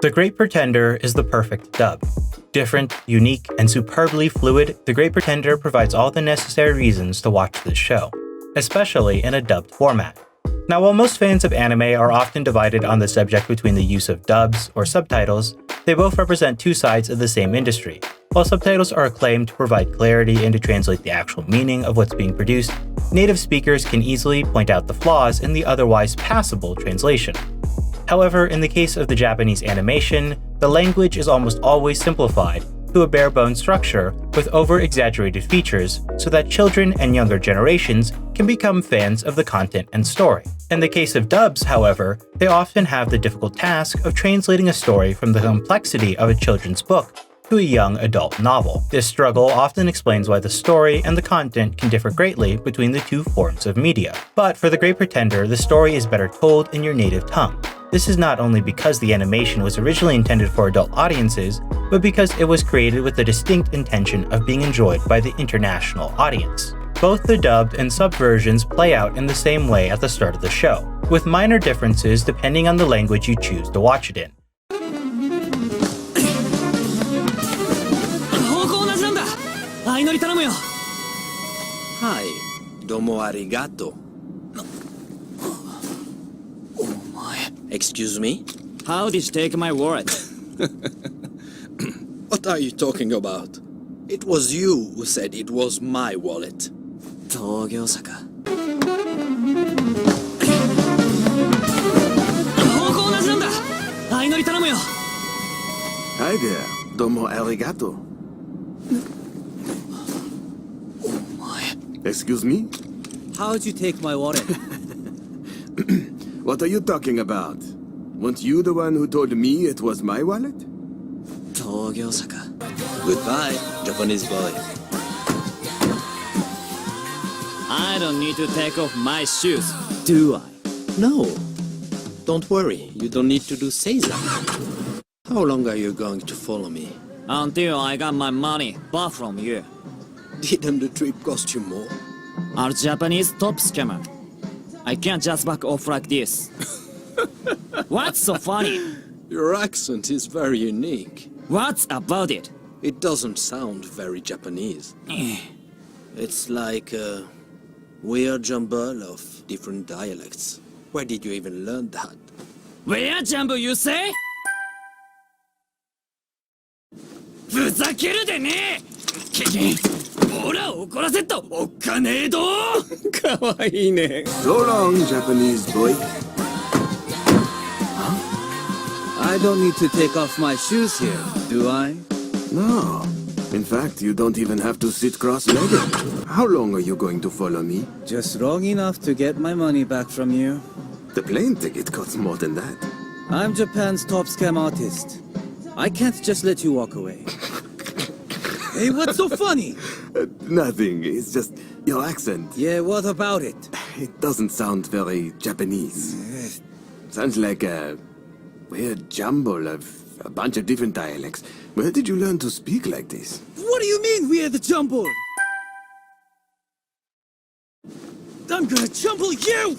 The Great Pretender is the perfect dub. Different, unique, and superbly fluid, The Great Pretender provides all the necessary reasons to watch this show, especially in a dubbed format. Now, while most fans of anime are often divided on the subject between the use of dubs or subtitles, they both represent two sides of the same industry. While subtitles are acclaimed to provide clarity and to translate the actual meaning of what's being produced, native speakers can easily point out the flaws in the otherwise passable translation. However, in the case of the Japanese animation, the language is almost always simplified to a bare-bones structure with over-exaggerated features so that children and younger generations can become fans of the content and story. In the case of dubs, however, they often have the difficult task of translating a story from the complexity of a children's book to a young adult novel. This struggle often explains why the story and the content can differ greatly between the two forms of media. But for The Great Pretender, the story is better told in your native tongue. This is not only because the animation was originally intended for adult audiences, but because it was created with the distinct intention of being enjoyed by the international audience. Both the dubbed and sub versions play out in the same way at the start of the show, with minor differences depending on the language you choose to watch it in. 相乗り頼むよ。はい、どうもありがとう。お前。Excuse me? How did you take my wallet? What are you talking about? It was you who said it was my wallet. 同業者か。方向同じなんだ。相乗り頼むよ。Hi there. どうもありがとう。Excuse me? How'd you take my wallet? What are you talking about? Weren't you the one who told me it was my wallet? 同業者か。Goodbye, Japanese boy. I don't need to take off my shoes, do I? No. Don't worry, you don't need to do Seiza. How long are you going to follow me? Until I got my money back from you. Didn't the trip cost you more? Our Japanese top scammer. I can't just back off like this. What's so funny? Your accent is very unique. What's about it? It doesn't sound very Japanese. It's like a weird jumble of different dialects. Where did you even learn that? Weird jumble, you say? ふざけるでねえほら怒らせっとおっかねえどかわいいね So long, Japanese boy. Huh? I don't need to take off my shoes here, do I? No. In fact, you don't even have to sit cross-legged. How long are you going to follow me? Just long enough to get my money back from you. The plane ticket costs more than that. I'm Japan's top scam artist. I can't just let you walk away. Hey, what's so funny? Nothing. It's just your accent. Yeah, what about it? It doesn't sound very Japanese. Sounds like a weird jumble of a bunch of different dialects. Where did you learn to speak like this? What do you mean, weird jumble? I'm gonna jumble you!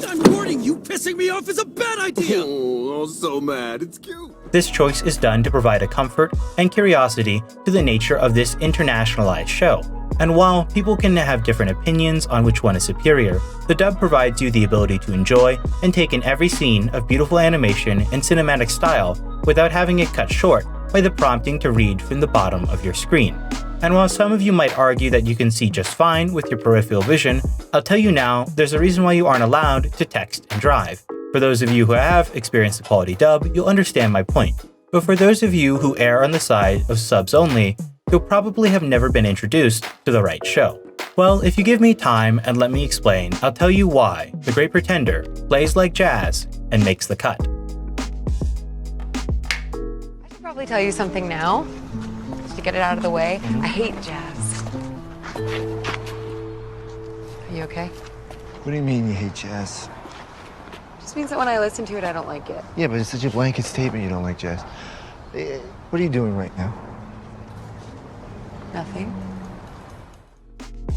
I'm warning you, pissing me off is a bad idea! Oh, so mad. It's cute. This choice is done to provide a comfort and curiosity to the nature of this internationalized show. And while people can have different opinions on which one is superior, the dub provides you the ability to enjoy and take in every scene of beautiful animation and cinematic style without having it cut short by the prompting to read from the bottom of your screen. And while some of you might argue that you can see just fine with your peripheral vision, I'll tell you now, there's a reason why you aren't allowed to text and drive. For those of you who have experienced the quality dub, you'll understand my point. But for those of you who err on the side of subs only, you'll probably have never been introduced to the right show. Well, if you give me time and let me explain, I'll tell you why The Great Pretender plays like jazz and makes the cut. I should probably tell you something now, just to get it out of the way. I hate jazz. Are you okay? What do you mean you hate jazz? Just means that when I listen to it, I don't like it. Yeah, but it's such a blanket statement you don't like jazz. What are you doing right now? Nothing.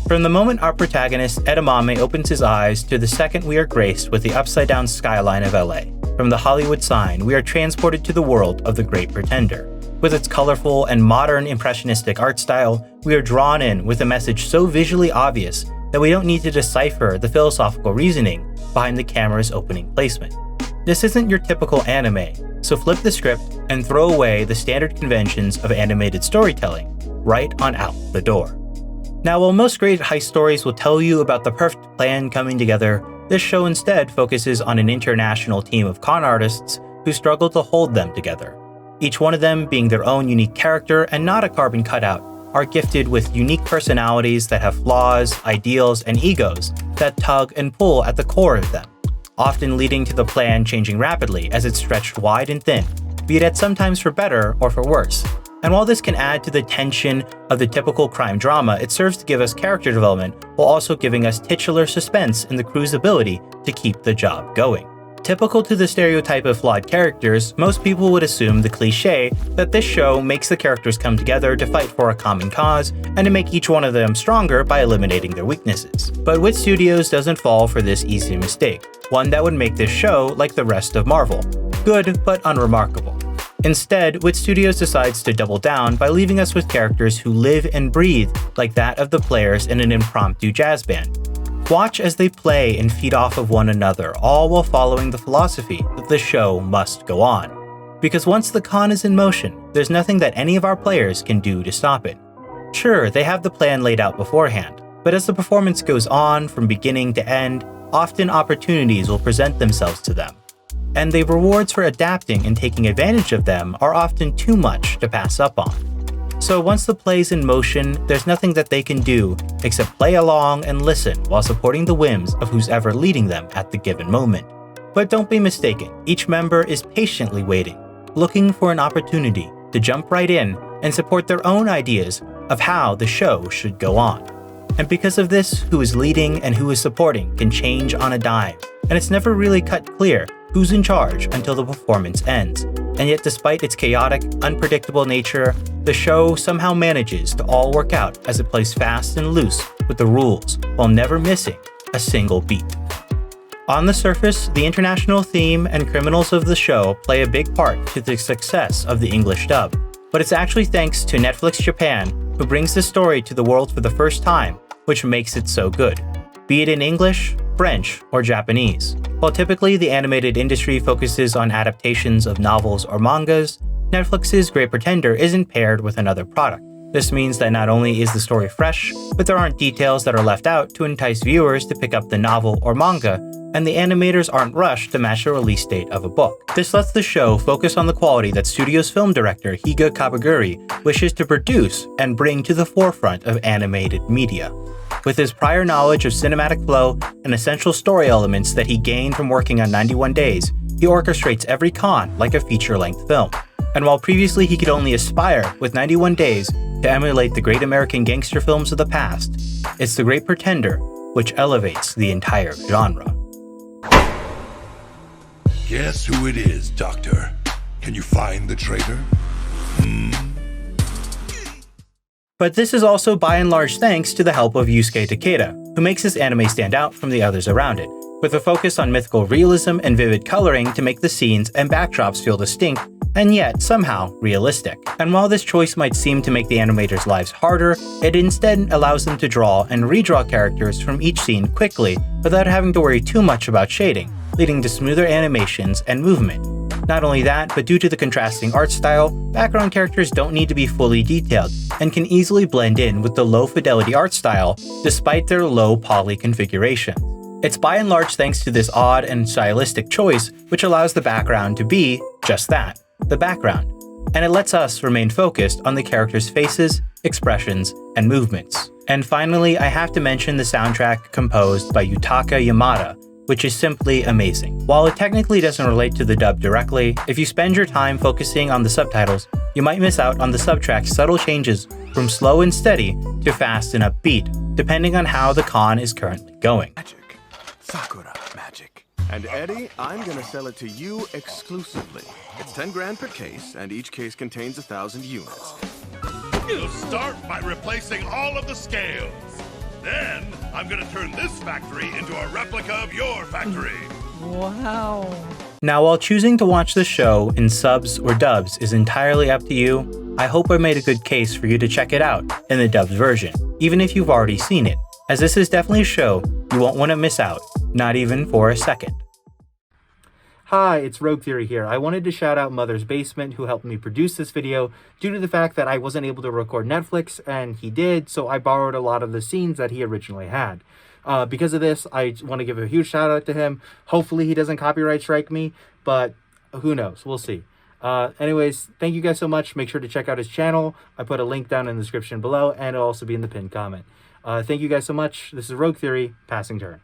From the moment our protagonist Edamame opens his eyes to the second we are graced with the upside-down skyline of LA, from the Hollywood sign, we are transported to the world of The Great Pretender. With its colorful and modern impressionistic art style, we are drawn in with a message so visually obvious that we don't need to decipher the philosophical reasoning behind the camera's opening placement. This isn't your typical anime, so flip the script and throw away the standard conventions of animated storytelling right on out the door. Now, while most great heist stories will tell you about the perfect plan coming together, this show instead focuses on an international team of con artists who struggle to hold them together. Each one of them, being their own unique character and not a carbon cutout, are gifted with unique personalities that have flaws, ideals, and egos that tug and pull at the core of them, often leading to the plan changing rapidly as it's stretched wide and thin, be it sometimes for better or for worse. And while this can add to the tension of the typical crime drama, it serves to give us character development while also giving us titular suspense in the crew's ability to keep the job going. Typical to the stereotype of flawed characters, most people would assume the cliché that this show makes the characters come together to fight for a common cause and to make each one of them stronger by eliminating their weaknesses. But Wit Studios doesn't fall for this easy mistake, one that would make this show like the rest of Marvel, good but unremarkable. Instead, Wit Studios decides to double down by leaving us with characters who live and breathe like that of the players in an impromptu jazz band. Watch as they play and feed off of one another, all while following the philosophy that the show must go on. Because once the con is in motion, there's nothing that any of our players can do to stop it. Sure, they have the plan laid out beforehand, but as the performance goes on from beginning to end, often opportunities will present themselves to them. And the rewards for adapting and taking advantage of them are often too much to pass up on. So once the play's in motion, there's nothing that they can do except play along and listen while supporting the whims of who's ever leading them at the given moment. But don't be mistaken, each member is patiently waiting, looking for an opportunity to jump right in and support their own ideas of how the show should go on. And because of this, who is leading and who is supporting can change on a dime, and it's never really cut clear who's in charge until the performance ends. And yet despite its chaotic, unpredictable nature, the show somehow manages to all work out as it plays fast and loose with the rules while never missing a single beat. On the surface, the international theme and criminals of the show play a big part to the success of the English dub, but it's actually thanks to Netflix Japan, who brings the story to the world for the first time, which makes it so good, be it in English, French, or Japanese. While typically the animated industry focuses on adaptations of novels or mangas, Netflix's Great Pretender isn't paired with another product. This means that not only is the story fresh, but there aren't details that are left out to entice viewers to pick up the novel or manga, and the animators aren't rushed to match the release date of a book. This lets the show focus on the quality that studio's film director Higa Kabaguri wishes to produce and bring to the forefront of animated media. With his prior knowledge of cinematic flow and essential story elements that he gained from working on 91 Days, he orchestrates every con like a feature-length film. And while previously he could only aspire with 91 Days to emulate the great American gangster films of the past, it's The Great Pretender which elevates the entire genre. Guess who it is, Doctor? Can you find the traitor? But this is also by and large thanks to the help of Yusuke Takeda, who makes this anime stand out from the others around it, with a focus on mythical realism and vivid coloring to make the scenes and backdrops feel distinct and yet somehow realistic. And while this choice might seem to make the animators' lives harder, it instead allows them to draw and redraw characters from each scene quickly without having to worry too much about shading, leading to smoother animations and movement. Not only that, but due to the contrasting art style, background characters don't need to be fully detailed and can easily blend in with the low-fidelity art style despite their low poly configuration. It's by and large thanks to this odd and stylistic choice which allows the background to be just that, the background, and it lets us remain focused on the characters' faces, expressions, and movements. And finally, I have to mention the soundtrack composed by Yutaka Yamada, which is simply amazing. While it technically doesn't relate to the dub directly, if you spend your time focusing on the subtitles, you might miss out on the subtrack's subtle changes from slow and steady to fast and upbeat, depending on how the con is currently going. Magic. Sakura magic. And Eddie, I'm gonna sell it to you exclusively. It's 10 grand per case, and each case contains 1,000 units. You'll start by replacing all of the scales. Then, I'm gonna turn this factory into a replica of your factory. Wow. Now, while choosing to watch the show in subs or dubs is entirely up to you, I hope I made a good case for you to check it out in the dubbed version, even if you've already seen it, as this is definitely a show you won't want to miss out, not even for a second. Hi, it's Rogue Theory here. I wanted to shout out Mother's Basement, who helped me produce this video due to the fact that I wasn't able to record Netflix, and he did, so I borrowed a lot of the scenes that he originally had. Because of this, I want to give a huge shout out to him. Hopefully he doesn't copyright strike me, but who knows? We'll see. Anyways, thank you guys so much. Make sure to check out his channel. I put a link down in the description below, and it'll also be in the pinned comment. Thank you guys so much. This is Rogue Theory, passing turn.